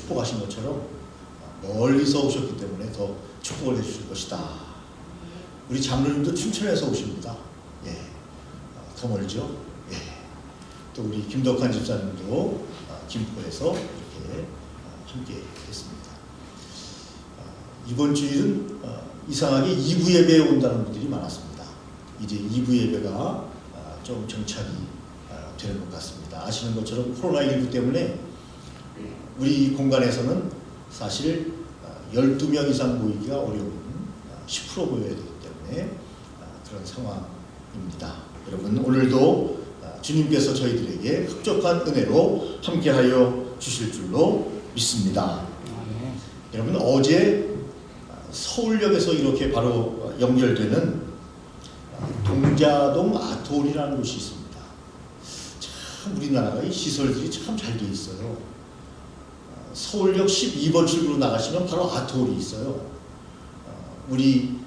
축복하신 것처럼 멀리서 오셨기 때문에 더 축복을 해주실 것이다. 우리 장로님도 춘천에서 오십니다. 예, 더 멀죠. 예. 또 우리 김덕환 집사님도 김포에서 이렇게 함께 했습니다. 이번 주일은 이상하게 2부 예배에 온다는 분들이 많았습니다. 이제 2부 예배가 좀 정착이 되는 것 같습니다. 아시는 것처럼 코로나19 때문에 우리 공간에서는 사실 12명 이상 모이기가 어려운 10% 모여야 되기 때문에 그런 상황입니다. 여러분, 오늘도 주님께서 저희들에게 흡족한 은혜로 함께하여 주실 줄로 믿습니다. 여러분, 어제 서울역에서 이렇게 바로 연결되는 동자동 아트홀이라는 곳이 있습니다. 참 우리나라가 이 시설들이 참 잘 돼 있어요. 서울역 12번 출구로 나가시면 바로 아트홀이 있어요. 우리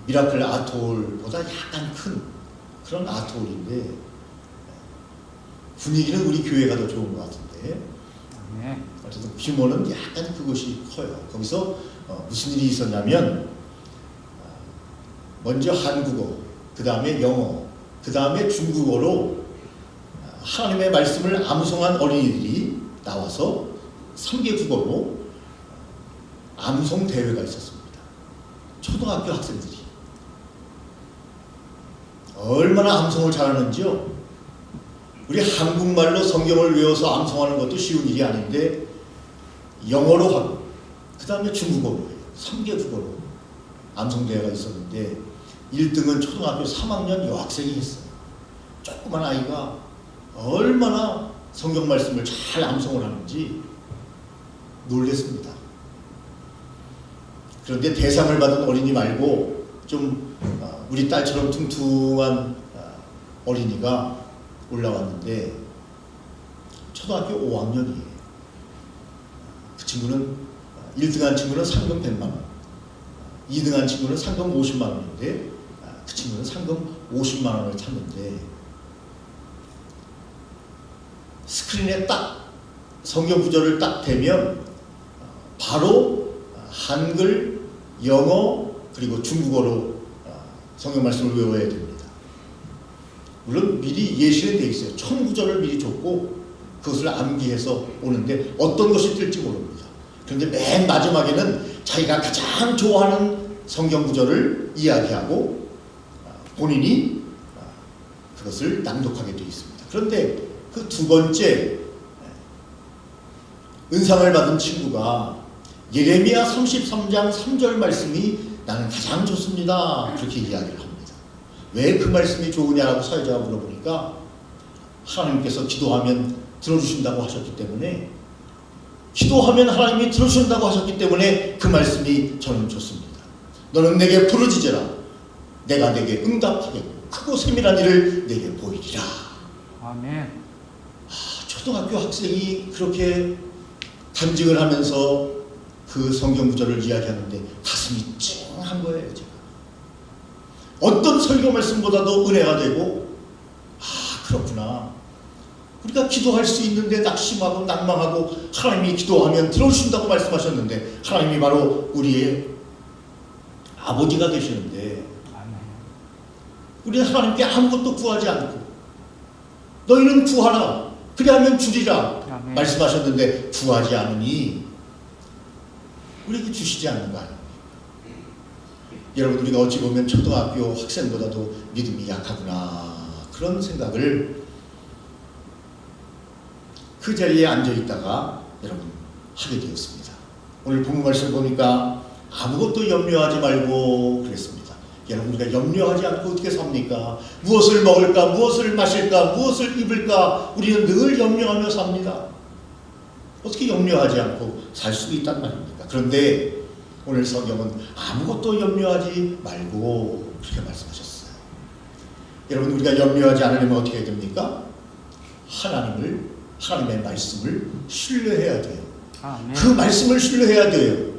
미라클 아트홀보다 약간 큰 그런 아트홀인데 분위기는 우리 교회가 더 좋은 것 같은데 어쨌든 규모는 약간 그것이 커요. 거기서 무슨 일이 있었냐면 먼저 한국어, 그 다음에 영어, 그 다음에 중국어로 하나님의 말씀을 암송한 어린이들이 나와서 3개 국어로 암송 대회가 있었습니다. 초등학교 학생들이 얼마나 암송을 잘하는지요. 우리 한국말로 성경을 외워서 암송하는 것도 쉬운 일이 아닌데 영어로 하고 그 다음에 중국어로 해요. 3개 국어로 암송 대회가 있었는데 1등은 초등학교 3학년 여학생이 했어요. 조그만 아이가 얼마나 성경 말씀을 잘 암송을 하는지 놀랬습니다. 그런데 대상을 받은 어린이 말고 좀 우리 딸처럼 퉁퉁한 어린이가 올라왔는데 초등학교 5학년이에요. 그 친구는 1등한 친구는 상금 100만 원, 2등한 친구는 상금 50만 원인데 그 친구는 상금 50만 원을 탔는데 스크린에 딱 성경 구절을 딱 대면 바로 한글, 영어 그리고 중국어로 성경 말씀을 외워야 됩니다. 물론 미리 예시는 돼 있어요. 1000구절을 미리 줬고 그것을 암기해서 오는데 어떤 것이 뜰지 모릅니다. 그런데 맨 마지막에는 자기가 가장 좋아하는 성경 구절을 이야기하고 본인이 그것을 낭독하게 되어 있습니다. 그런데 그 두 번째 은상을 받은 친구가 예레미야 33장 3절 말씀이 나는 가장 좋습니다. 그렇게 이야기를 합니다. 왜 그 말씀이 좋으냐라고 사회자가 물어보니까 하나님께서 기도하면 들어주신다고 하셨기 때문에 기도하면 하나님이 들어주신다고 하셨기 때문에 그 말씀이 저는 좋습니다. 너는 내게 부르짖으라. 내가 내게 응답하겠고 크고 세밀한 일을 내게 보이리라. 아멘. 초등학교 학생이 그렇게 간증을 하면서 그 성경 구절을 이야기하는데 가슴이 찡한 거예요. 제가 어떤 설교 말씀보다도 은혜가 되고 그렇구나. 우리가 기도할 수 있는데 낙심하고 낭망하고 하나님이 기도하면 들어주신다고 말씀하셨는데 하나님이 바로 우리의 아버지가 되시는데 우리는 하나님께 아무것도 구하지 않고 너희는 구하라 그리하면 주리라 아멘. 말씀하셨는데 구하지 않으니 우리에게 주시지 않는 거 아닙니까? 여러분, 우리가 어찌 보면 초등학교 학생보다도 믿음이 약하구나 그런 생각을 그 자리에 앉아있다가 여러분 하게 되었습니다. 오늘 본문 말씀 보니까 아무것도 염려하지 말고 그랬습니다. 여러분, 우리가 염려하지 않고 어떻게 삽니까? 무엇을 먹을까? 무엇을 마실까? 무엇을 입을까? 우리는 늘 염려하며 삽니다. 어떻게 염려하지 않고 살 수도 있단 말입니까? 그런데 오늘 성경은 아무것도 염려하지 말고 그렇게 말씀하셨어요. 여러분, 우리가 염려하지 않으려면 어떻게 해야 됩니까? 하나님의 말씀을 신뢰해야 돼요. 아멘. 그 말씀을 신뢰해야 돼요.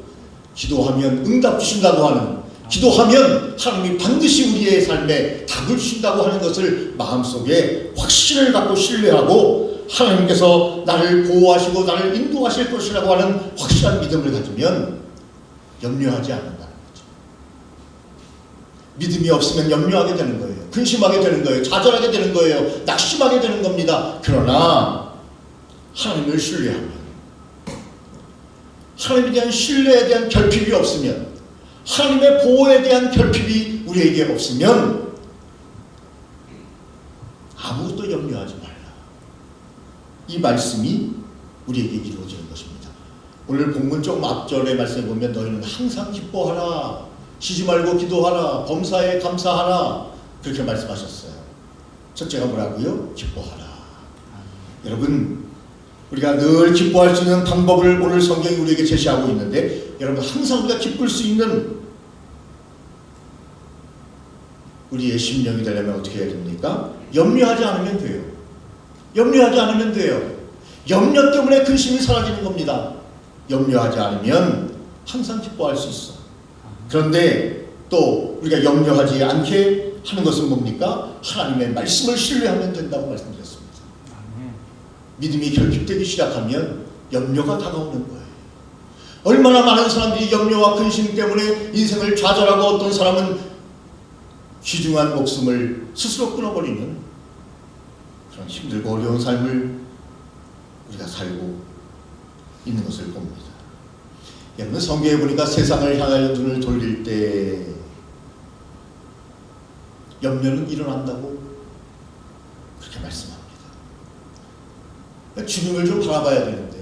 기도하면 응답 주신다고 하는, 기도하면 하나님이 반드시 우리의 삶에 답을 주신다고 하는 것을 마음속에 확신을 갖고 신뢰하고 하나님께서 나를 보호하시고 나를 인도하실 것이라고 하는 확실한 믿음을 가지면 염려하지 않는다는 거죠. 믿음이 없으면 염려하게 되는 거예요. 근심하게 되는 거예요. 좌절하게 되는 거예요. 낙심하게 되는 겁니다. 그러나 하나님을 신뢰하면, 하나님에 대한 신뢰에 대한 결핍이 없으면, 하나님의 보호에 대한 결핍이 우리에게 없으면 아무것도 염려하지 말라. 이 말씀이 우리에게 이루어지는 것입니다. 오늘 본문 좀 앞절의 말씀에 보면 너희는 항상 기뻐하라, 쉬지 말고 기도하라, 범사에 감사하라, 그렇게 말씀하셨어요. 첫째가 뭐라고요? 기뻐하라. 여러분, 우리가 늘 기뻐할 수 있는 방법을 오늘 성경이 우리에게 제시하고 있는데, 여러분 항상 우리가 기쁠 수 있는 우리의 심령이 되려면 어떻게 해야 됩니까? 염려하지 않으면 돼요. 염려하지 않으면 돼요. 염려 때문에 근심이 사라지는 겁니다. 염려하지 않으면 항상 기뻐할 수 있어. 그런데 또 우리가 염려하지 않게 하는 것은 뭡니까? 하나님의 말씀을 신뢰하면 된다고 말씀드렸습니다. 믿음이 결핍되기 시작하면 염려가 다가오는 거예요. 얼마나 많은 사람들이 염려와 근심 때문에 인생을 좌절하고 어떤 사람은 귀중한 목숨을 스스로 끊어버리는 그런 힘들고 어려운 삶을 우리가 살고 있는 것을 봅니다. 여러분, 성경에 보니까 세상을 향하여 눈을 돌릴 때 염려는 일어난다고 그렇게 말씀합니다. 주님을 좀 바라봐야 되는데,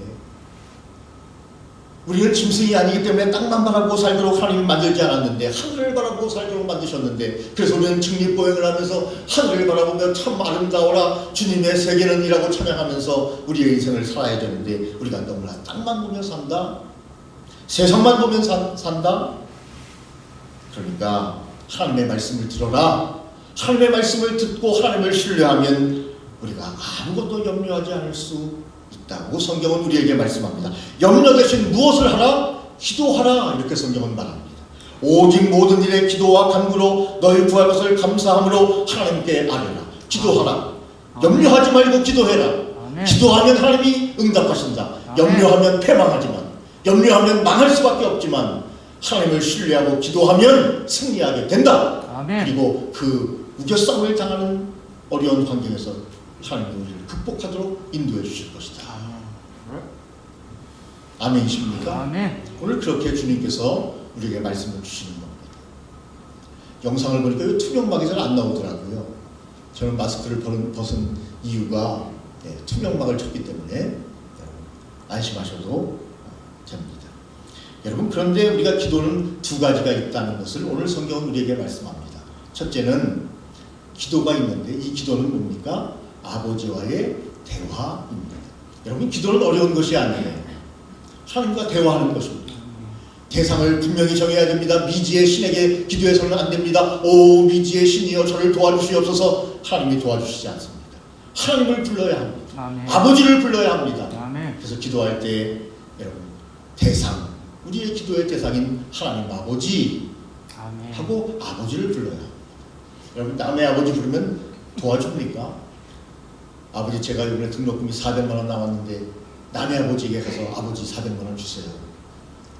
우리는 짐승이 아니기 때문에 땅만 바라보고 살도록 하나님이 만들지 않았는데 하늘을 바라보고 살도록 만드셨는데, 그래서 우리는 직립보행을 하면서 하늘을 바라보며 참 아름다워라 주님의 세계는 이라고 찬양하면서 우리의 인생을 살아야 되는데, 우리가 너무나 땅만 보며 산다, 세상만 보면 산다. 그러니까 하나님의 말씀을 들어라. 하나님의 말씀을 듣고 하나님을 신뢰하면 우리가 아무것도 염려하지 않을 수 있다고 성경은 우리에게 말씀합니다. 염려 대신 무엇을 하라? 기도하라. 이렇게 성경은 말합니다. 오직 모든 일에 기도와 간구로 너희 구할 것을 감사함으로 하나님께 아뢰라. 기도하라. 염려하지 말고 기도해라. 기도하면 하나님이 응답하신다. 염려하면 패망하지만, 염려하면 망할 수밖에 없지만, 하나님을 신뢰하고 기도하면 승리하게 된다. 그리고 그 우겨싸움을 당하는 어려운 환경에서 하나님이 우리를 극복하도록 인도해 주실 것이다. 아멘이십니까? 아멘. 오늘 그렇게 주님께서 우리에게 말씀을 주시는 겁니다. 영상을 보니까 투명막이 잘 안 나오더라고요. 저는 마스크를 벗은 이유가 투명막을 쳤기 때문에 안심하셔도 됩니다. 여러분, 그런데 우리가 기도는 두 가지가 있다는 것을 오늘 성경은 우리에게 말씀합니다. 첫째는 기도가 있는데, 이 기도는 뭡니까? 아버지와의 대화입니다. 여러분, 기도는 어려운 것이 아니에요. 하나님과 대화하는 것입니다. 대상을 분명히 정해야 됩니다. 미지의 신에게 기도해서는 안 됩니다. 오 미지의 신이여 저를 도와주시옵소서. 하나님이 도와주시지 않습니다. 하나님을 불러야 합니다. 아멘. 아버지를 불러야 합니다. 아멘. 그래서 기도할 때 여러분, 대상, 우리의 기도의 대상인 하나님 아버지 아멘. 하고 아버지를 불러야 합니다. 여러분, 남의 아버지 부르면 도와줍니까? 아버지, 제가 이번에 등록금이 400만 원 나왔는데 남의 아버지에게 가서 아버지 400만 원 주세요.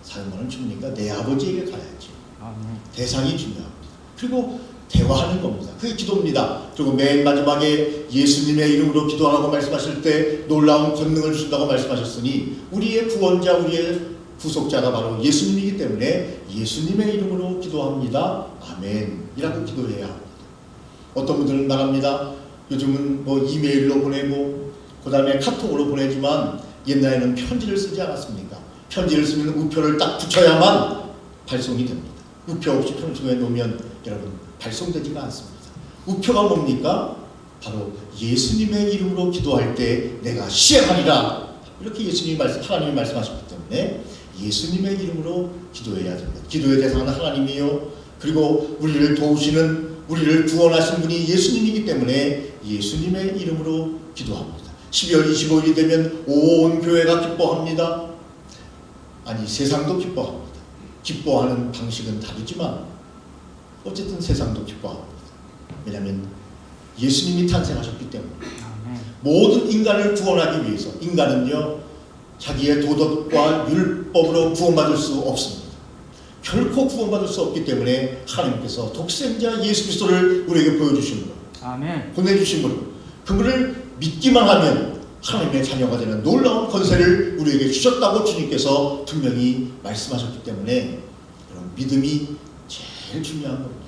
400만 원 줍니까? 내 아버지에게 가야지. 아멘. 대상이 중요합니다. 그리고 대화하는 겁니다. 그게 기도입니다. 그리고 맨 마지막에 예수님의 이름으로 기도하라고 말씀하실 때 놀라운 권능을 주신다고 말씀하셨으니, 우리의 구원자, 우리의 구속자가 바로 예수님이기 때문에 예수님의 이름으로 기도합니다. 아멘 이라고 기도해야 합니다. 어떤 분들은 말합니다. 요즘은 뭐 이메일로 보내고 그 다음에 카톡으로 보내지만 옛날에는 편지를 쓰지 않았습니까? 편지를 쓰면 우표를 딱 붙여야만 발송이 됩니다. 우표 없이 편지에 놓으면 여러분 발송되지가 않습니다. 우표가 뭡니까? 바로 예수님의 이름으로 기도할 때 내가 시행하리라. 이렇게 하나님이 말씀하셨기 때문에 예수님의 이름으로 기도해야 됩니다. 기도의 대상은 하나님이요, 그리고 우리를 도우시는, 우리를 구원하신 분이 예수님이기 때문에 예수님의 이름으로 기도합니다. 12월 25일이 되면 온 교회가 기뻐합니다. 아니, 세상도 기뻐합니다. 기뻐하는 방식은 다르지만 어쨌든 세상도 기뻐합니다. 왜냐하면 예수님이 탄생하셨기 때문에. 모든 인간을 구원하기 위해서 인간은요 자기의 도덕과 율법으로 구원받을 수 없습니다. 결코 구원받을 수 없기 때문에 하나님께서 독생자 예수 그리스도를 우리에게 보여주심으로 아멘. 보내주심으로 그분을 믿기만 하면 하나님의 자녀가 되는 놀라운 권세를 우리에게 주셨다고 주님께서 분명히 말씀하셨기 때문에 그런 믿음이 제일 중요한 겁니다.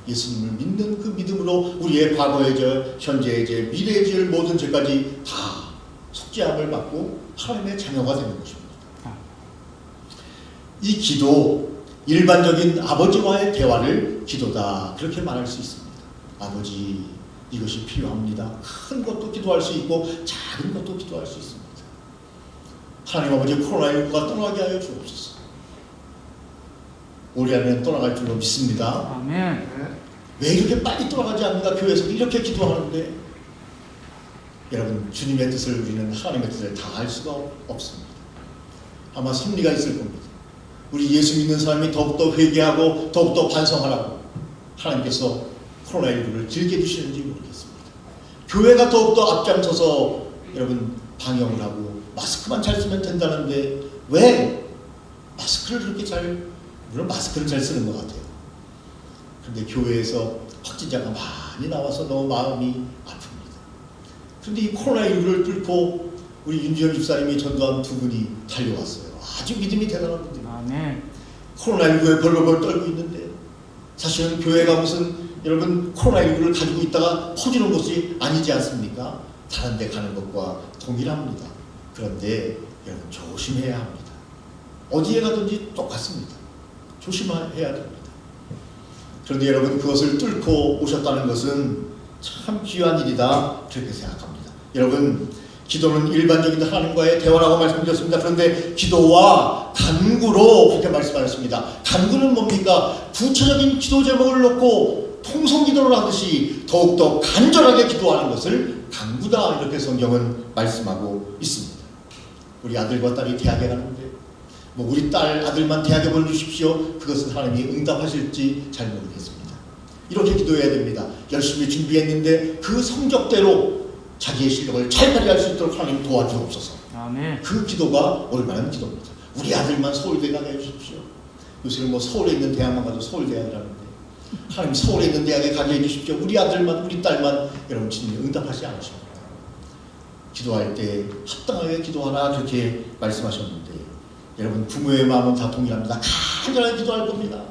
예수님을 믿는 그 믿음으로 우리의 과거의 죄, 현재의 죄, 미래의 죄, 모든 죄까지 다 속죄함을 받고 하나님의 자녀가 되는 것입니다. 이 기도, 일반적인 아버지와의 대화를 기도다 그렇게 말할 수 있습니다. 아버지, 이것이 필요합니다. 큰 것도 기도할 수 있고 작은 것도 기도할 수 있습니다. 하나님 아버지, 코로나19가 떠나게 하여 주옵소서. 올해 안에는 떠나갈 줄로 믿습니다. 아멘. 왜 이렇게 빨리 떠나가지 않는가? 교회에서 이렇게 기도하는데 여러분, 주님의 뜻을 우리는 하나님의 뜻을 다 알 수가 없습니다. 아마 섭리가 있을 겁니다. 우리 예수 믿는 사람이 더욱더 회개하고 더욱더 반성하라고 하나님께서 코로나19를 길게 주시는지 모르겠습니다. 교회가 더욱더 앞장서서 여러분 방역을 하고 마스크만 잘 쓰면 된다는데 왜 마스크를 그렇게 물론 마스크를 잘 쓰는 것 같아요. 그런데 교회에서 확진자가 많이 나와서 너무 마음이 아픕니다. 그런데 이 코로나19를 뚫고 우리 윤지현 집사님이 전도한 두 분이 달려왔어요. 아주 믿음이 대단한 분들. 아멘. 코로나19에 벌벌벌 떨고 있는데 사실은 교회가 무슨 여러분 코로나19를 가지고 있다가 퍼지는 곳이 아니지 않습니까? 다른 데 가는 것과 동일합니다. 그런데 여러분 조심해야 합니다. 어디에 가든지 똑같습니다. 조심해야 됩니다. 그런데 여러분 그것을 뚫고 오셨다는 것은 참 귀한 일이다 그렇게 생각합니다. 여러분 기도는 일반적인 하나님과의 대화라고 말씀드렸습니다. 그런데 기도와 간구로 그렇게 말씀하셨습니다. 간구는 뭡니까? 구체적인 기도 제목을 놓고 통성기도를 하듯이 더욱더 간절하게 기도하는 것을 간구다 이렇게 성경은 말씀하고 있습니다. 우리 아들과 딸이 대학에 가는데 우리 딸 아들만 대학에 보내주십시오. 그것은 하나님이 응답하실지 잘 모르겠습니다. 이렇게 기도해야 됩니다. 열심히 준비했는데 그 성적대로 자기의 실력을 잘 발휘할 수 있도록 하나님 도와주옵소서. 아멘. 그 기도가 올바른 기도입니다. 우리 아들만 서울대 가게 해주십시오. 요새는 서울에 있는 대학만 가도 서울대학이라는데 하나님 서울에 있는 대학에 가게 해주십시오. 우리 아들만 우리 딸만 여러분 주님이 응답하지 않으십니다. 기도할 때 합당하게 기도하라 그렇게 말씀하셨는데 여러분 부모의 마음은 다 동일합니다. 간절하게 기도할 겁니다.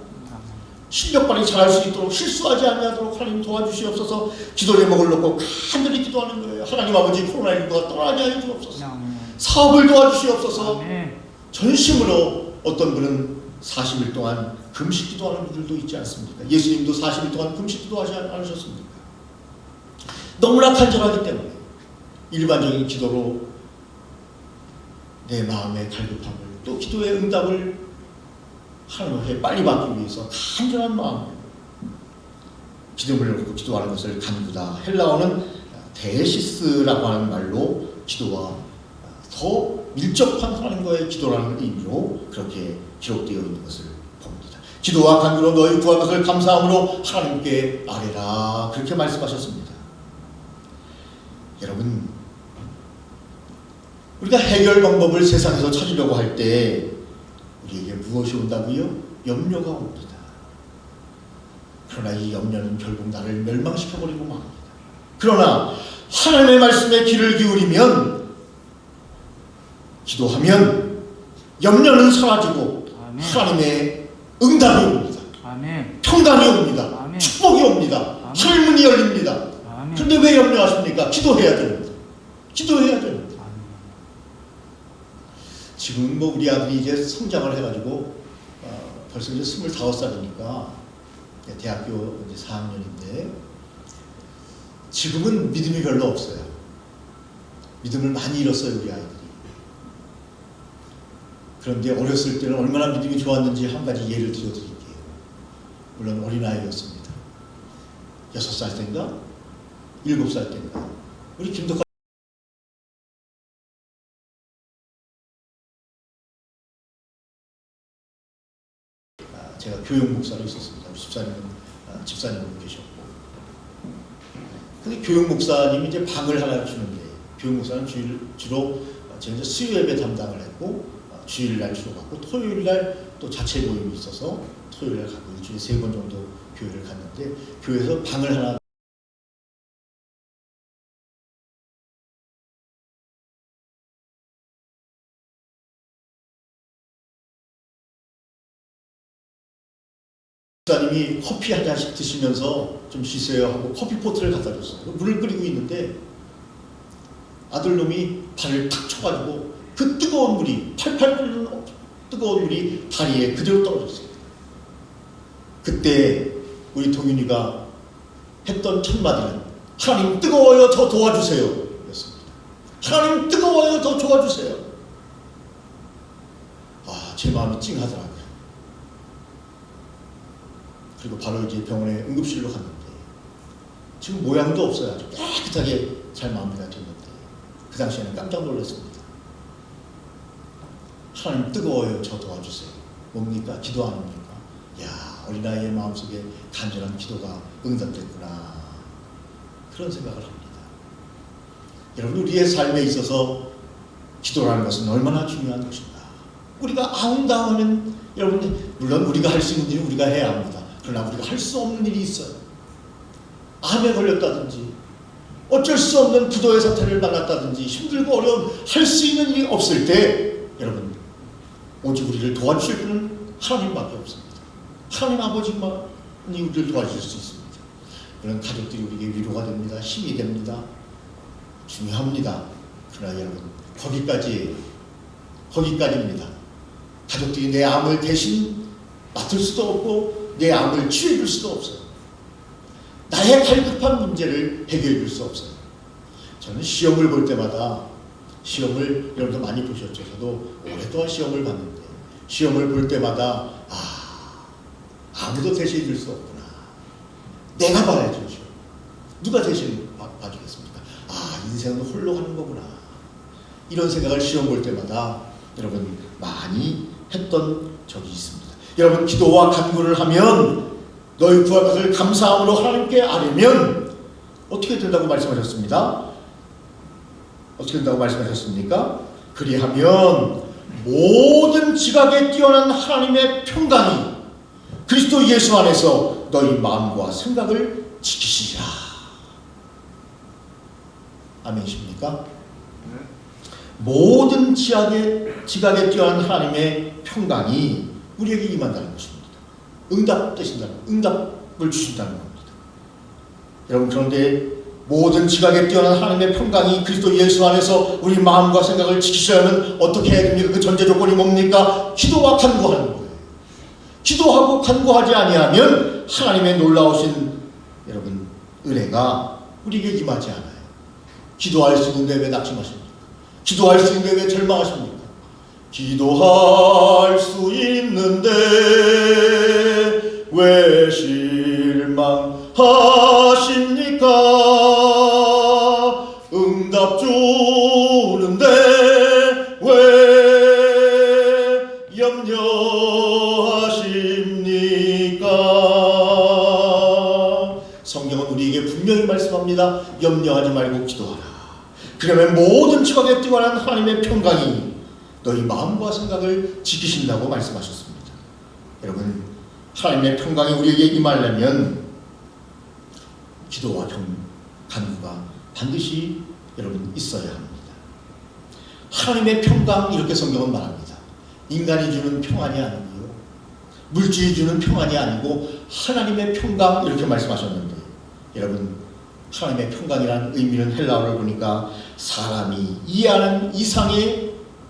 실력 발휘 잘할 수 있도록 실수하지 않도록 하나님 도와주시옵소서. 기도 제목을 놓고 간절히 기도하는 거예요. 하나님 아버지 코로나19가 떠나게 하여 주옵소서. 사업을 도와주시옵소서. 전심으로 어떤 분은 40일 동안 금식 기도하는 분들도 있지 않습니까? 예수님도 40일 동안 금식 기도하지 않으셨습니까? 너무나 간절하기 때문에 일반적인 기도로 내 마음의 갈급함을 또 기도의 응답을 하나님께 빨리 받기 위해서 간절한 마음으로 기도를 놓고 기도하는 것을 간구다. 헬라어는 데시스라고 하는 말로 기도와 더 밀접한 하나님과의 기도라는 의미로 그렇게 기록되어 있는 것을 봅니다. 기도와 간구로 너희 구할 것을 감사함으로 하나님께 아뢰라 그렇게 말씀하셨습니다. 여러분 우리가 해결 방법을 세상에서 찾으려고 할 때 우리에게 무엇이 온다고요? 염려가 옵니다. 그러나 이 염려는 결국 나를 멸망시켜버리고 맙니다. 그러나 하나님의 말씀에 귀를 기울이면 기도하면 염려는 사라지고 아멘. 하나님의 응답이 옵니다. 아멘. 평강이 옵니다. 아멘. 축복이 옵니다. 하늘문이 열립니다. 아멘. 그런데 왜 염려하십니까? 기도해야 됩니다. 기도해야 됩니다. 지금 우리 아들이 이제 성장을 해가지고 벌써 이제 25살이니까 대학교 이제 4학년인데 지금은 믿음이 별로 없어요. 믿음을 많이 잃었어요 우리 아이들이. 그런데 어렸을 때는 얼마나 믿음이 좋았는지 한 가지 예를 들어드릴게요. 물론 어린아이였습니다. 6살 때인가 7살 때인가 우리 김덕환 제가 교육 목사로 있었습니다. 집사님은 계셨고. 근데 교육 목사님이 이제 방을 하나 주는데 교육 목사는 주로 제가 수요 예배 담당을 했고 주일날 주로 갔고 토요일날 또 자체 모임이 있어서 토요일날 가고 일주일에 3번 정도 교회를 갔는데 교회에서 방을 하나 목사님이 커피 한 잔씩 드시면서 좀 쉬세요 하고 커피포트를 갖다 줬어요. 물을 끓이고 있는데 아들놈이 발을 탁 쳐가지고 그 뜨거운 물이 팔팔 끓는 뜨거운 물이 다리에 그대로 떨어졌어요. 그때 우리 동윤이가 했던 첫 마디는 하나님 뜨거워요, 더 도와주세요 였습니다. 하나님 뜨거워요, 더 도와주세요. 제 마음이 찡하더라고요. 그리고 바로 이제 병원에 응급실로 갔는데 지금 모양도 없어요. 아주 깨끗하게 잘 마무리가 됐는데 그 당시에는 깜짝 놀랐습니다. 하나님 뜨거워요, 저 도와주세요. 뭡니까? 기도 아닙니까? 야, 어린아이의 마음속에 간절한 기도가 응답됐구나, 그런 생각을 합니다. 여러분, 우리의 삶에 있어서 기도라는 것은 얼마나 중요한 것인가. 우리가 아웅다웅하면 여러분, 물론 우리가 할 수 있는 일은 우리가 해야 합니다. 그러나 우리가 할 수 없는 일이 있어요. 암에 걸렸다든지 어쩔 수 없는 부도의 사태를 만났다든지 힘들고 어려운 할 수 있는 일이 없을 때 여러분, 오직 우리를 도와주실 분은 하나님밖에 없습니다. 하나님 아버지만이 우리를 도와주실 수 있습니다. 그런 가족들이 우리에게 위로가 됩니다. 힘이 됩니다. 중요합니다. 그러나 여러분, 거기까지입니다. 가족들이 내 암을 대신 맡을 수도 없고 내 암을 치유해 줄 수도 없어요. 나의 갈급한 문제를 해결해 줄 수 없어요. 저는 시험을 볼 때마다, 시험을 여러분도 많이 보셨죠. 저도 오랫동안 시험을 봤는데 시험을 볼 때마다 아무도 대신해 줄 수 없구나. 내가 봐야죠. 누가 대신 봐주겠습니까? 인생은 홀로 가는 거구나. 이런 생각을 시험 볼 때마다 여러분 많이 했던 적이 있습니다. 여러분, 기도와 간구를 하면 너희 구할 것을 감사함으로 하나님께 아뢰면 어떻게 된다고 말씀하셨습니다? 어떻게 된다고 말씀하셨습니까? 그리하면 모든 지각에 뛰어난 하나님의 평강이 그리스도 예수 안에서 너희 마음과 생각을 지키시리라. 아멘이십니까? 모든 지각에 뛰어난 하나님의 평강이 우리에게 임한다는 것입니다. 응답을 주신다는 겁니다. 여러분, 그런데 모든 지각에 뛰어난 하나님의 평강이 그리스도 예수 안에서 우리 마음과 생각을 지키셔야만 어떻게 해야 됩니까? 그 전제 조건이 뭡니까? 기도와 간구하는 거예요. 기도하고 간구하지 아니하면 하나님의 놀라우신 여러분 은혜가 우리에게 임하지 않아요. 기도할 수 있는데 왜 낙심하십니까? 기도할 수 있는데 왜 절망하십니까? 기도할 수 있는데 왜 실망하십니까? 응답 주는데 왜 염려하십니까? 성경은 우리에게 분명히 말씀합니다. 염려하지 말고 기도하라. 그러면 모든 지각에 뛰어난 하나님의 평강이 너희 마음과 생각을 지키신다고 말씀하셨습니다. 여러분, 하나님의 평강이 우리에게 임하려면 기도와 간구가 반드시 여러분 있어야 합니다. 하나님의 평강, 이렇게 성경은 말합니다. 인간이 주는 평안이 아니고요, 물질이 주는 평안이 아니고 하나님의 평강, 이렇게 말씀하셨는데 여러분, 하나님의 평강이라는 의미는 헬라어를 보니까 사람이 이해하는 이상의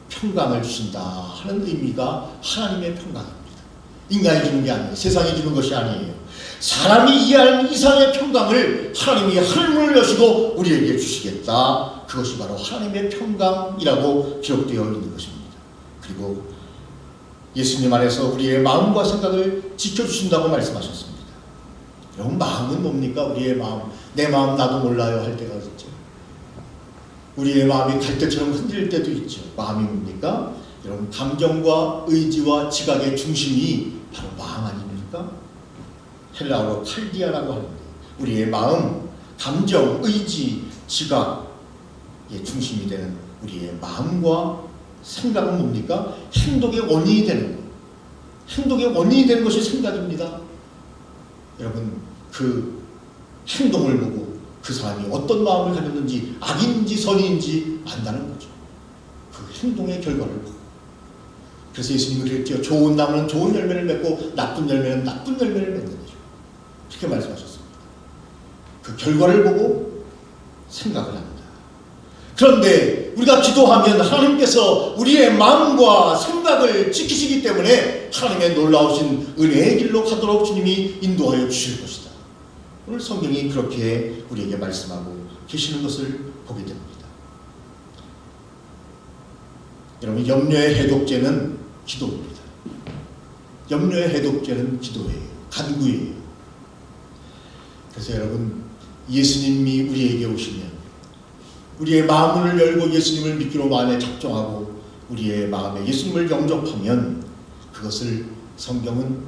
평강을 주신다 하는 의미가 하나님의 평강입니다. 인간이 주는 게 아니에요. 세상이 주는 것이 아니에요. 사람이 이해하는 이상의 평강을 하나님이 하늘문을 여시고 우리에게 주시겠다. 그것이 바로 하나님의 평강이라고 기록되어 있는 것입니다. 그리고 예수님 안에서 우리의 마음과 생각을 지켜주신다고 말씀하셨습니다. 여러분, 마음은 뭡니까? 우리의 마음, 내 마음 나도 몰라요 할 때가 있죠. 우리의 마음이 갈대처럼 흔들릴 때도 있죠. 마음이 뭡니까? 여러분, 감정과 의지와 지각의 중심이 바로 마음 아닙니까? 헬라어로 칼디아라고 하는데 우리의 마음, 감정, 의지, 지각, 중심이 되는 우리의 마음과 생각은 뭡니까? 행동의 원인이 되는 것. 행동의 원인이 되는 것이 생각입니다. 여러분, 그 행동을 보고 그 사람이 어떤 마음을 가졌는지, 악인지 선인지 안다는 거죠. 그 행동의 결과를 보고. 그래서 예수님은 그랬죠. 좋은 나무는 좋은 열매를 맺고 나쁜 열매는 나쁜 열매를 맺는 거죠. 그렇게 말씀하셨습니다. 그 결과를 보고 생각을 합니다. 그런데 우리가 기도하면 하나님께서 우리의 마음과 생각을 지키시기 때문에 하나님의 놀라우신 은혜의 길로 가도록 주님이 인도하여 주실 것이다. 오늘 성경이 그렇게 우리에게 말씀하고 계시는 것을 보게 됩니다. 여러분, 염려의 해독제는 기도입니다. 염려의 해독제는 기도예요. 간구예요. 그래서 여러분, 예수님이 우리에게 오시면 우리의 마음을 열고 예수님을 믿기로 마음에 작정하고 우리의 마음에 예수님을 영접하면 그것을 성경은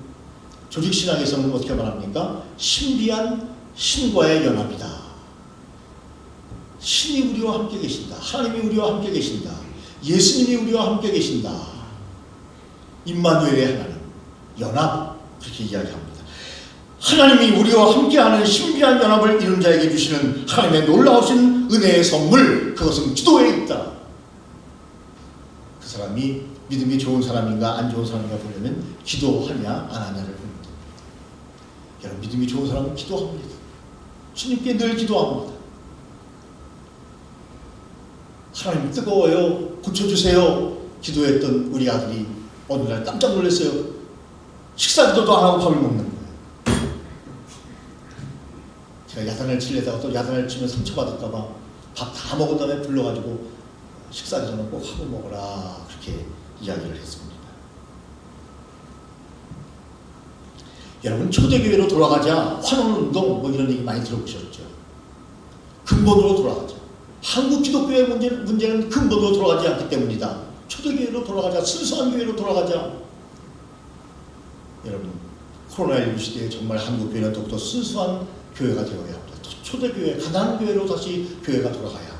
조직신학에서는 어떻게 말합니까? 신비한 신과의 연합이다. 신이 우리와 함께 계신다. 하나님이 우리와 함께 계신다. 예수님이 우리와 함께 계신다. 임마누엘의 하나님, 연합, 그렇게 이야기합니다. 하나님이 우리와 함께하는 신비한 연합을 이룬 자에게 주시는 하나님의 놀라우신 은혜의 선물, 그것은 기도에 있다. 그 사람이 믿음이 좋은 사람인가 안 좋은 사람인가 보려면 기도하냐 안 하냐를 봅니다. 여러분, 믿음이 좋은 사람은 기도합니다. 주님께 늘 기도합니다. 하나님 뜨거워요, 고쳐주세요 기도했던 우리 아들이 어느 날 깜짝 놀랐어요. 식사기도도 안 하고 밥을 먹는 거예요. 제가 야단을 치려다가 또 야단을 치면 상처받을까봐 밥 다 먹은 다음에 불러가지고 식사기도는 꼭 하고 먹어라, 그렇게 이야기를 했습니다. 여러분, 초대교회로 돌아가자, 환원운동 뭐 이런 얘기 많이 들어보셨죠. 근본으로 돌아가자. 한국 기독교의 문제는 근본으로 돌아가지 않기 때문이다. 초대교회로 돌아가자. 순수한 교회로 돌아가자. 여러분, 코로나19 시대에 정말 한국교회는 더욱더 순수한 교회가 되어야 합니다. 초대교회, 가난한 교회로 다시 교회가 돌아가야 합니다.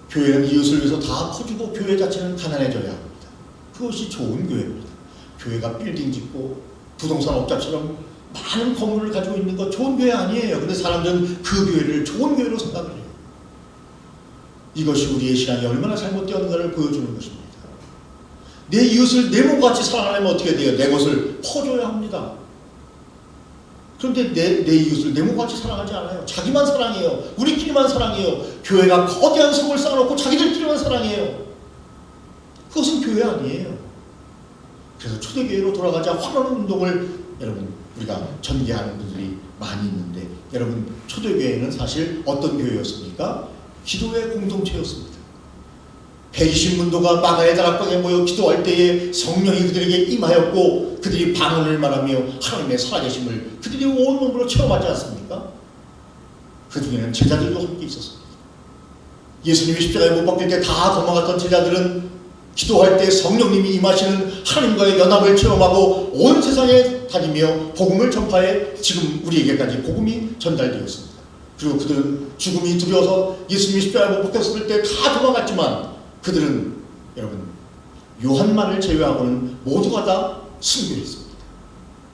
교회는 이웃을 위해서 다 커주고 교회 자체는 가난해져야 합니다. 그것이 좋은 교회입니다. 교회가 빌딩 짓고 부동산 업자처럼 많은 건물을 가지고 있는 거 좋은 교회 아니에요. 근데 사람들은 그 교회를 좋은 교회로 생각을 해요. 이것이 우리의 신앙이 얼마나 잘못되었는가를 보여주는 것입니다. 내 이웃을 내 몸같이 사랑하려면 어떻게 돼요? 내 것을 퍼줘야 합니다. 그런데 내 이웃을 내 몸같이 사랑하지 않아요. 자기만 사랑해요. 우리끼리만 사랑해요. 교회가 거대한 성을 쌓아놓고 자기들끼리만 사랑해요. 그것은 교회 아니에요. 그래서 초대교회로 돌아가자 환원운동을 여러분, 우리가 전개하는 분들이 많이 있는데, 여러분, 초대교회는 사실 어떤 교회였습니까? 기도의 공동체였습니다. 120문도가 마가의 다락방에 모여 기도할 때에 성령이 그들에게 임하였고 그들이 방언을 말하며 하나님의 살아계심을 그들이 온몸으로 체험하지 않습니까? 그 중에는 제자들도 함께 있었습니다. 예수님이 십자가에 못 박힐 때 다 도망갔던 제자들은 기도할 때 성령님이 임하시는 하나님과의 연합을 체험하고 온 세상에 다니며 복음을 전파해 지금 우리에게까지 복음이 전달되었습니다. 그리고 그들은 죽음이 두려워서 예수님이 십자가에 못 박혔을 때 다 도망갔지만 그들은 여러분, 요한만을 제외하고는 모두가 다 순교했습니다.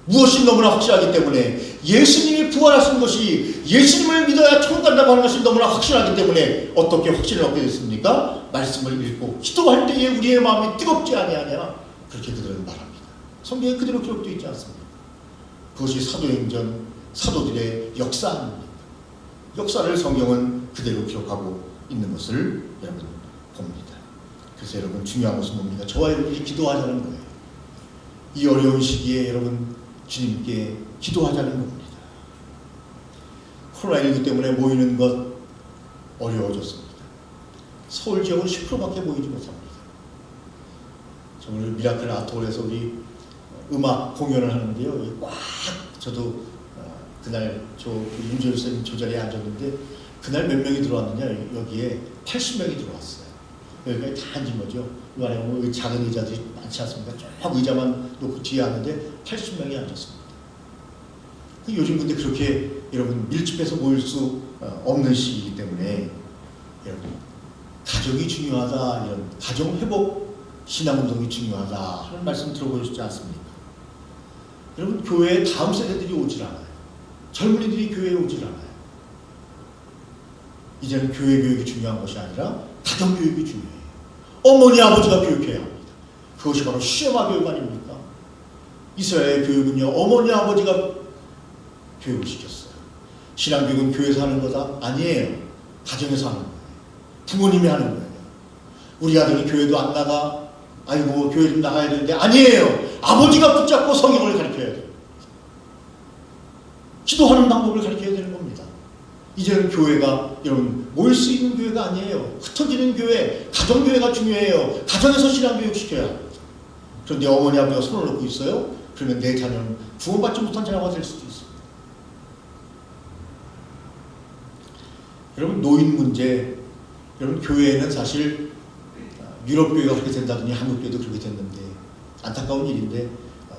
무엇이 너무나 확실하기 때문에 예수님이 부활하신 것이 예수님을 믿어야 천국 간다고 하는 것이 너무나 확실하기 때문에 어떻게 확신을 얻게 됐습니까? 말씀을 읽고 기도할 때에 우리의 마음이 뜨겁지 아니하냐, 그렇게 그들은 말합니다. 성경에 그대로 기록되어 있지 않습니까? 그것이 사도행전 사도들의 역사 아닙니까? 역사를 성경은 그대로 기록하고 있는 것을 여러분 봅니다. 그래서 여러분, 중요한 것은 뭡니까? 저와 여러분이 기도하자는 거예요. 이 어려운 시기에 여러분, 주님께 기도하자는 겁니다. 코로나19 때문에 모이는 것 어려워졌습니다. 서울 지역은 10%밖에 모이지 못합니다. 오늘 미라클 아트홀에서 우리 음악 공연을 하는데요. 꽉, 저도 그날 윤조일 선생님 저 자리에 앉았는데 그날 몇 명이 들어왔느냐, 여기에 80명이 들어왔어요. 여기까지 다 앉은 거죠. 이 안에 보면 작은 의자들이 많지 않습니까? 쭉 의자만 놓고 뒤에 앉는데 80명이 앉았습니다. 요즘 근데 그렇게 여러분 밀집해서 모일 수 없는 시기이기 때문에 여러분 가족이 중요하다, 이런 가정 회복 신앙운동이 중요하다 하는 말씀 들어보셨지 않습니까? 여러분 교회에 다음 세대들이 오질 않아요. 젊은이들이 교회에 오질 않아요. 이제는 교회 교육이 중요한 것이 아니라 가정 교육이 중요해요. 어머니 아버지가 교육해야 합니다. 그것이 바로 시험화 교육 아닙니까? 이스라엘 교육은요, 어머니 아버지가 교육을 시켰어요. 신앙교육은 교회에서 하는 거다? 아니에요. 가정에서 하는 거예요. 부모님이 하는 거예요. 우리 아들이 교회도 안 나가, 아이고 교회 좀 나가야 되는데, 아니에요. 아버지가 붙잡고 성경을 가르쳐야 돼요. 기도하는 방법을 가르쳐야 되는 겁니다. 이제는 교회가 여러분 모일 수 있는 교회가 아니에요. 흩어지는 교회, 가정교회가 중요해요. 가정에서 신앙교육 시켜야 합니다. 그런데 어머니 아버지가 손을 놓고 있어요. 그러면 내 자녀는 구원받지 못한 자녀가 될 수도 있습니다. 여러분 노인 문제, 여러분 교회에는 사실 유럽 교회가 그렇게 된다더니 한국 교회도 그렇게 됐는데 안타까운 일인데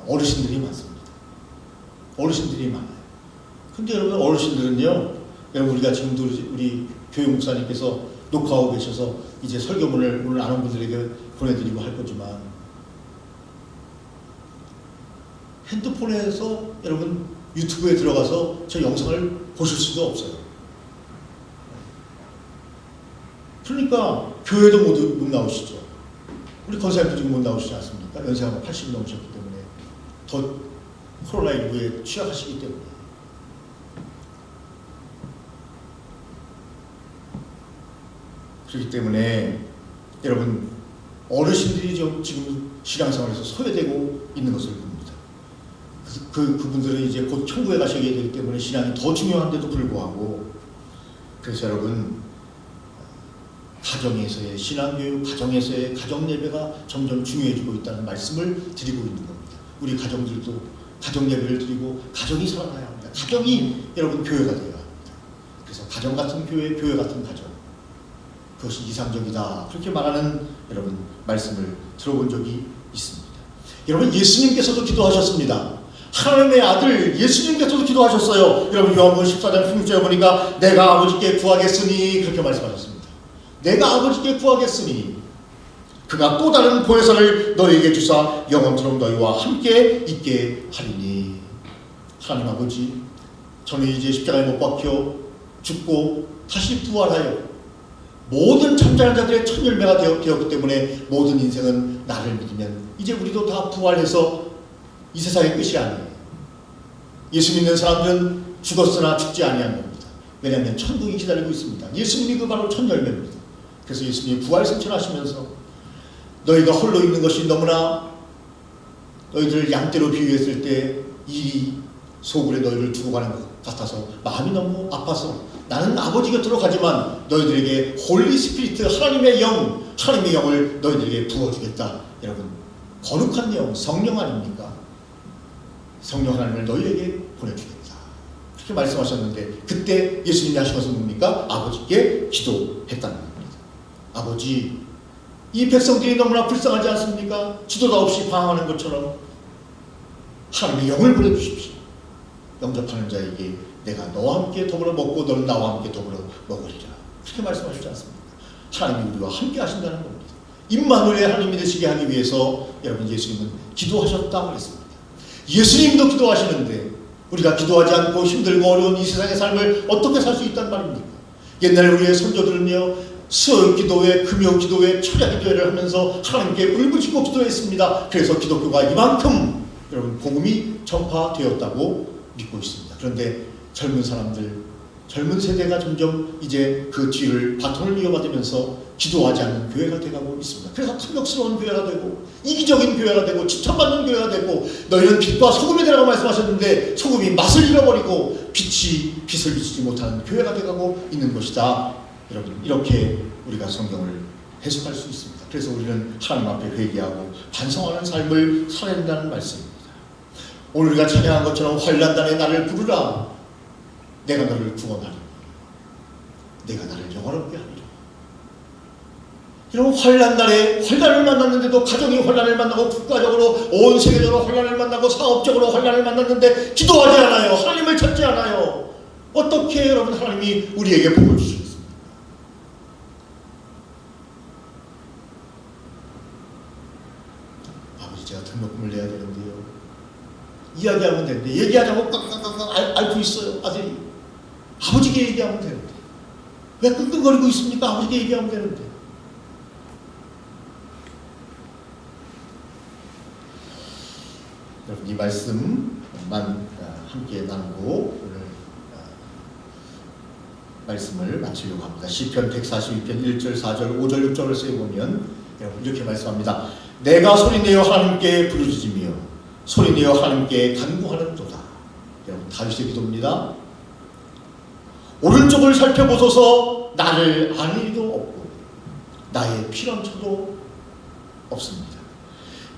어르신들이 많습니다. 어르신들이 많아요. 근데 여러분 어르신들은요, 여러분 우리가 지금도 우리 교회 목사님께서 녹화하고 계셔서 이제 설교문을 오늘 안 온 분들에게 보내드리고 할 거지만 핸드폰에서 여러분 유튜브에 들어가서 저 영상을 보실 수도 없어요. 그러니까 교회도 못 나오시죠. 우리 권사님도 지금 못 나오시지 않습니까? 연세가 80이 넘으셨기 때문에 더 코로나19에 취약하시기 때문에. 그렇기 때문에 여러분 어르신들이 지금 신앙생활에서 소외되고 있는 것을 봅니다. 그분들은 이제 곧 천국에 가시게 되기 때문에 신앙이 더 중요한데도 불구하고, 그래서 여러분 가정에서의 신앙교육, 가정에서의 가정예배가 점점 중요해지고 있다는 말씀을 드리고 있는 겁니다. 우리 가정들도 가정예배를 드리고 가정이 살아나야 합니다. 가정이 여러분 교회가 되어야 합니다. 그래서 가정 같은 교회, 교회 같은 가정, 그것이 이상적이다, 그렇게 말하는 여러분 말씀을 들어본 적이 있습니다. 여러분 예수님께서도 기도하셨습니다. 하나님의 아들 예수님께서도 기도하셨어요. 여러분 요한복음 14장 16절에 보니까 내가 아버지께 구하겠으니 그렇게 말씀하셨습니다. 내가 아버지께 구하겠으니 그가 또 다른 보혜사를 너희에게 주사 영원토록 너희와 함께 있게 하리니. 하나님 아버지, 저는 이제 십자가에 못 박혀 죽고 다시 부활하여 모든 참전한 자들의 첫 열매가 되었기 때문에 모든 인생은 나를 믿으면 이제 우리도 다 부활해서 이 세상의 끝이 아니에요. 예수 믿는 사람들은 죽었으나 죽지 아니한 겁니다. 왜냐하면 천국이 기다리고 있습니다. 예수님이 그 바로 첫 열매입니다. 그래서 예수님이 부활승천하시면서 너희가 홀로 있는 것이 너무나 너희들을 양떼로 비유했을 때 이 소굴에 너희를 두고 가는 것 같아서 마음이 너무 아파서 나는 아버지 곁으로 가지만 너희들에게 홀리 스피리트, 하나님의 영을 너희들에게 부어주겠다. 여러분 거룩한 영, 성령 아닙니까? 성령 하나님을 너희에게 보내주겠다, 그렇게 말씀하셨는데 그때 예수님이 하신 것은 뭡니까? 아버지께 기도했다는 겁니다. 아버지, 이 백성들이 너무나 불쌍하지 않습니까? 지도자 없이 방황하는 것처럼 하나님의 영을 보내주십시오. 영접하는 자에게 내가 너와 함께 더불어 먹고 너는 나와 함께 더불어 먹으리라, 그렇게 말씀하시지 않습니까? 하나님이 우리와 함께 하신다는 겁니다. 임마누엘의 하나님이 되시게 하기 위해서 여러분 예수님은 기도하셨다고 그랬습니다. 예수님도 기도하시는데 우리가 기도하지 않고 힘들고 어려운 이 세상의 삶을 어떻게 살 수 있단 말입니까? 옛날 우리의 선조들은요, 수요 기도회, 금요 기도회, 철야 기도회를 하면서 하나님께 울부짖고 기도했습니다. 그래서 기독교가 이만큼 여러분 복음이 전파되었다고 믿고 있습니다. 그런데 젊은 사람들, 젊은 세대가 점점 이제 그 뒤를 바톤을 이어받으면서 기도하지 않는 교회가 되고 있습니다. 그래서 탐욕스러운 교회가 되고 이기적인 교회가 되고 추천받는 교회가 되고, 너희는 빛과 소금이 되라고 말씀하셨는데 소금이 맛을 잃어버리고 빛을 비치지 못하는 교회가 되고 있는 것이다. 여러분 이렇게 우리가 성경을 해석할 수 있습니다. 그래서 우리는 하나님 앞에 회개하고 반성하는 삶을 살아야 된다는 말씀입니다. 오늘 우리가 찬양한 것처럼 환난단에 나를 부르라. 내가 너를 구원하리라. 내가 나를 영원롭게 하리라. 여러분 환난날에 환난을 만났는데도 가정이 환난을 만나고 국가적으로 온 세계적으로 환난을 만나고 사업적으로 환난을 만났는데 기도하지 않아요. 하나님을 찾지 않아요. 어떻게 여러분 하나님이 우리에게 복을 주시겠습니까? 아버지, 제가 등록금을 내야 되는데요. 이야기하면 되는데, 얘기하자고 깡깡깡깡 앓고 있어요, 아들이. 아버지께 얘기하면 되는데 왜 끙끙거리고 있습니까? 아버지께 얘기하면 되는데. 여러분, 이 말씀만 함께 나누고 오늘 말씀을 마치려고 합니다. 시편 142편 1절, 4절, 5절, 6절을 쓰여보면 이렇게 말씀합니다. 내가 소리내어 하나님께 부르짖으며 소리내어 하나님께 간구하는도다. 여러분, 다윗의 기도입니다. 오른쪽을 살펴보소서. 나를 아는 이도 없고 나의 피난처도 없습니다.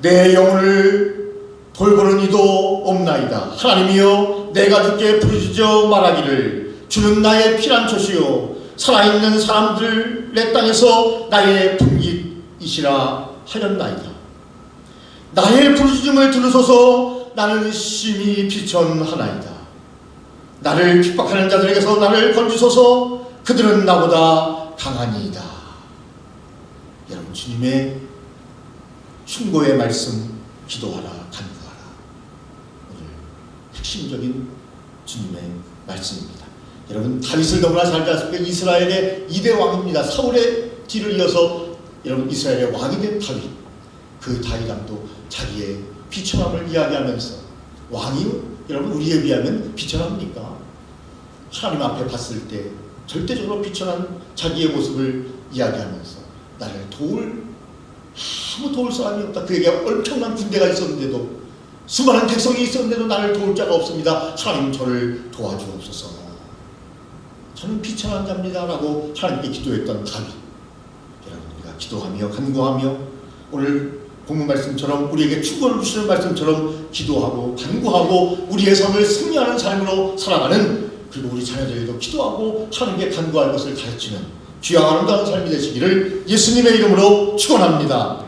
내 영혼을 돌보는 이도 없나이다. 하나님이여, 내가 주께 부르짖어 말하기를 주는 나의 피난처시요 살아있는 사람들의 땅에서 나의 분깃이시라 하였나이다. 나의 부르짖음을 들으소서. 나는 심히 비천하나이다. 나를 핍박하는 자들에게서 나를 건지소서. 그들은 나보다 강하니이다. 여러분, 주님의 충고의 말씀, 기도하라, 간구하라, 오늘 핵심적인 주님의 말씀입니다. 여러분, 다윗을 너무나 잘 아십니까? 이스라엘의 2대 왕입니다. 사울의 뒤를 이어서 여러분 이스라엘의 왕이 된 다윗. 그 다윗왕도 자기의 비천함을 이야기하면서, 왕이 여러분 우리에 비하면 비천합니까? 하나님 앞에 봤을 때 절대적으로 비천한 자기의 모습을 이야기하면서 나를 아무 도울 사람이 없다. 그에게 엄청난 군대가 있었는데도, 수많은 백성이 있었는데도 나를 도울 자가 없습니다. 하나님, 저를 도와주옵소서. 저는 비천한 자입니다 라고 하나님께 기도했던 다윗. 여러분, 우리가 기도하며 간구하며 오늘 본문 말씀처럼 우리에게 축원을 주시는 말씀처럼 기도하고 간구하고 우리의 삶을 승리하는 삶으로 살아가는, 그리고 우리 자녀들에게도 기도하고 하나님께 간구할 것을 가르치는 귀한 아름다운 삶이 되시기를 예수님의 이름으로 축원합니다.